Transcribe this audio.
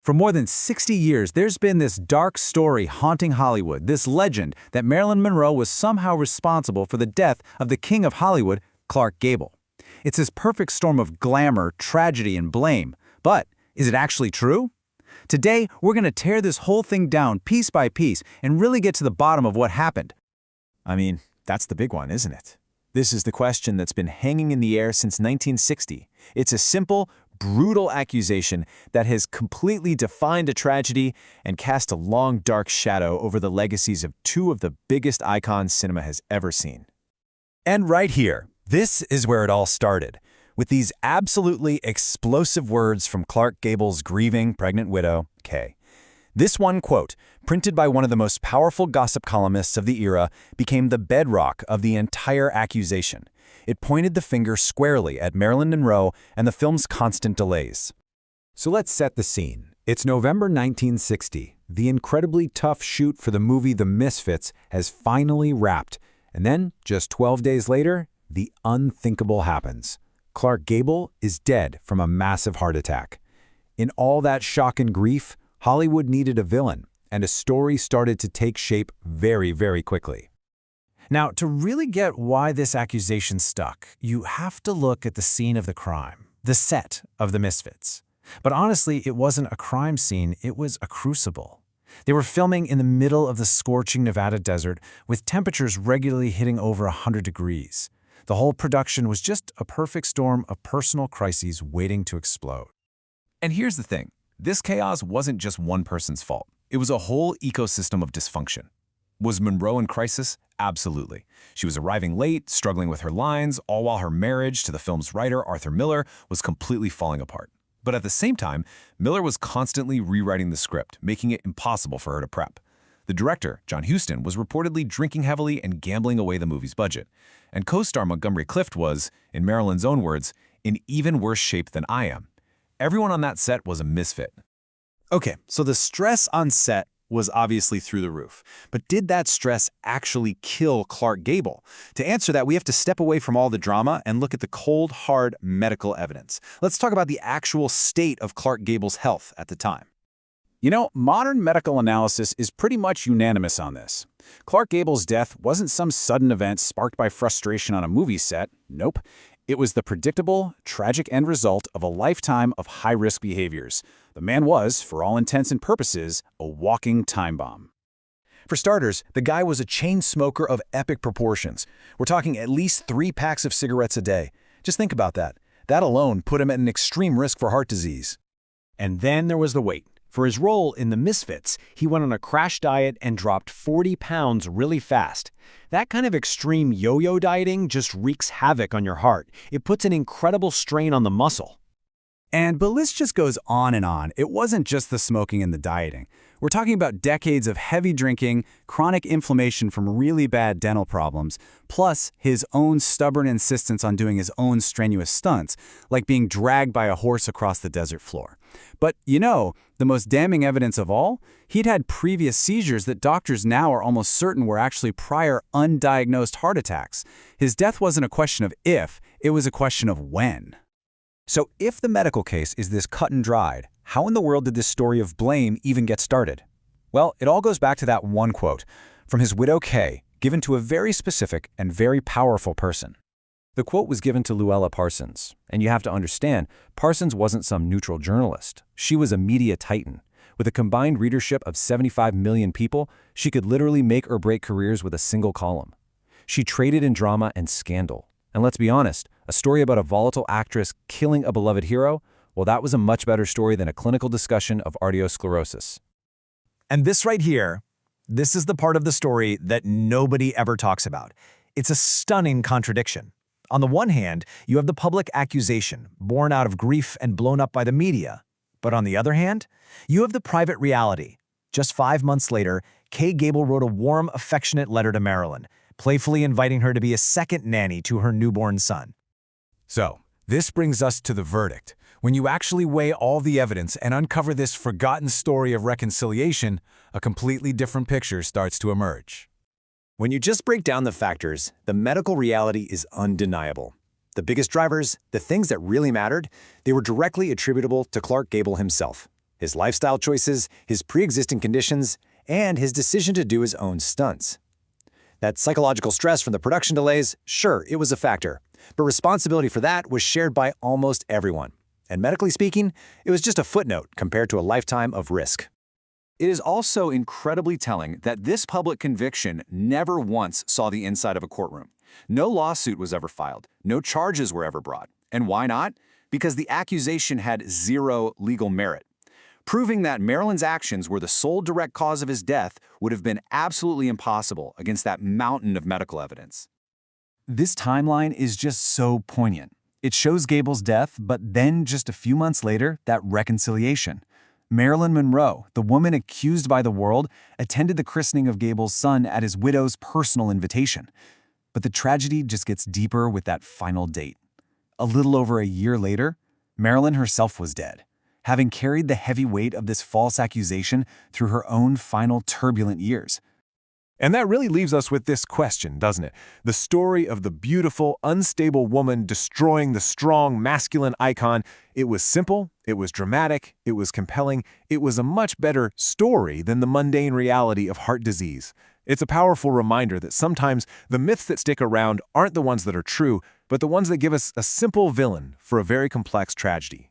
For more than 60 years, there's been this dark story haunting Hollywood, this legend that Marilyn Monroe was somehow responsible for the death of the king of Hollywood, Clark Gable. It's this perfect storm of glamour, tragedy, and blame. But is it actually true? Today, we're going to tear this whole thing down piece by piece and really get to the bottom of what happened. I mean, that's the big one, isn't it? This is the question that's been hanging in the air since 1960. It's a simple, brutal accusation that has completely defined a tragedy and cast a long, dark shadow over the legacies of two of the biggest icons cinema has ever seen. And right here, this is where it all started, with these absolutely explosive words from Clark Gable's grieving pregnant widow, Kay. This one quote, printed by one of the most powerful gossip columnists of the era, became the bedrock of the entire accusation. It pointed the finger squarely at Marilyn Monroe and the film's constant delays. So let's set the scene. It's November 1960. The incredibly tough shoot for the movie The Misfits has finally wrapped. And then, just 12 days later, the unthinkable happens. Clark Gable is dead from a massive heart attack. In all that shock and grief, Hollywood needed a villain, and a story started to take shape very, very quickly. Now, to really get why this accusation stuck, you have to look at the scene of the crime, the set of The Misfits. But honestly, it wasn't a crime scene, it was a crucible. They were filming in the middle of the scorching Nevada desert with temperatures regularly hitting over 100 degrees. The whole production was just a perfect storm of personal crises waiting to explode. And here's the thing. This chaos wasn't just one person's fault. It was a whole ecosystem of dysfunction. Was Monroe in crisis? Absolutely. She was arriving late, struggling with her lines, all while her marriage to the film's writer, Arthur Miller, was completely falling apart. But at the same time, Miller was constantly rewriting the script, making it impossible for her to prep. The director, John Huston, was reportedly drinking heavily and gambling away the movie's budget. And co-star Montgomery Clift was, in Marilyn's own words, in even worse shape than I am. Everyone on that set was a misfit. Okay, so the stress on set was obviously through the roof. But did that stress actually kill Clark Gable? To answer that, we have to step away from all the drama and look at the cold, hard medical evidence. Let's talk about the actual state of Clark Gable's health at the time. You know, modern medical analysis is pretty much unanimous on this. Clark Gable's death wasn't some sudden event sparked by frustration on a movie set. Nope. It was the predictable, tragic end result of a lifetime of high-risk behaviors. The man was, for all intents and purposes, a walking time bomb. For starters, the guy was a chain smoker of epic proportions. We're talking at least 3 packs of cigarettes a day. Just think about that. That alone put him at an extreme risk for heart disease. And then there was the weight. For his role in The Misfits, he went on a crash diet and dropped 40 pounds really fast. That kind of extreme yo-yo dieting just wreaks havoc on your heart. It puts an incredible strain on the muscle. But the list just goes on and on. It wasn't just the smoking and the dieting. We're talking about decades of heavy drinking, chronic inflammation from really bad dental problems, plus his own stubborn insistence on doing his own strenuous stunts, like being dragged by a horse across the desert floor. But, you know, the most damning evidence of all? He'd had previous seizures that doctors now are almost certain were actually prior undiagnosed heart attacks. His death wasn't a question of if, it was a question of when. So if the medical case is this cut and dried, how in the world did this story of blame even get started? Well, it all goes back to that one quote from his widow Kay, given to a very specific and very powerful person. The quote was given to Luella Parsons, and you have to understand, Parsons wasn't some neutral journalist. She was a media titan. With a combined readership of 75 million people, she could literally make or break careers with a single column. She traded in drama and scandal. And let's be honest, a story about a volatile actress killing a beloved hero, well, that was a much better story than a clinical discussion of arteriosclerosis. And this right here, this is the part of the story that nobody ever talks about. It's a stunning contradiction. On the one hand, you have the public accusation, born out of grief and blown up by the media. But on the other hand, you have the private reality. Just 5 months later, Kay Gable wrote a warm, affectionate letter to Marilyn, playfully inviting her to be a second nanny to her newborn son. So, this brings us to the verdict. When you actually weigh all the evidence and uncover this forgotten story of reconciliation, a completely different picture starts to emerge. When you just break down the factors, the medical reality is undeniable. The biggest drivers, the things that really mattered, they were directly attributable to Clark Gable himself. his lifestyle choices, his pre-existing conditions, and his decision to do his own stunts. That psychological stress from the production delays, sure, it was a factor, but responsibility for that was shared by almost everyone. And medically speaking, it was just a footnote compared to a lifetime of risk. It is also incredibly telling that this public conviction never once saw the inside of a courtroom. No lawsuit was ever filed. No charges were ever brought. And why not? Because the accusation had zero legal merit. Proving that Marilyn's actions were the sole direct cause of his death would have been absolutely impossible against that mountain of medical evidence. This timeline is just so poignant. It shows Gable's death, but then just a few months later, that reconciliation. Marilyn Monroe, the woman accused by the world, attended the christening of Gable's son at his widow's personal invitation. But the tragedy just gets deeper with that final date. A little over a year later, Marilyn herself was dead, having carried the heavy weight of this false accusation through her own final turbulent years. And that really leaves us with this question, doesn't it? The story of the beautiful, unstable woman destroying the strong, masculine icon. It was simple, it was dramatic, it was compelling, it was a much better story than the mundane reality of heart disease. It's a powerful reminder that sometimes the myths that stick around aren't the ones that are true, but the ones that give us a simple villain for a very complex tragedy.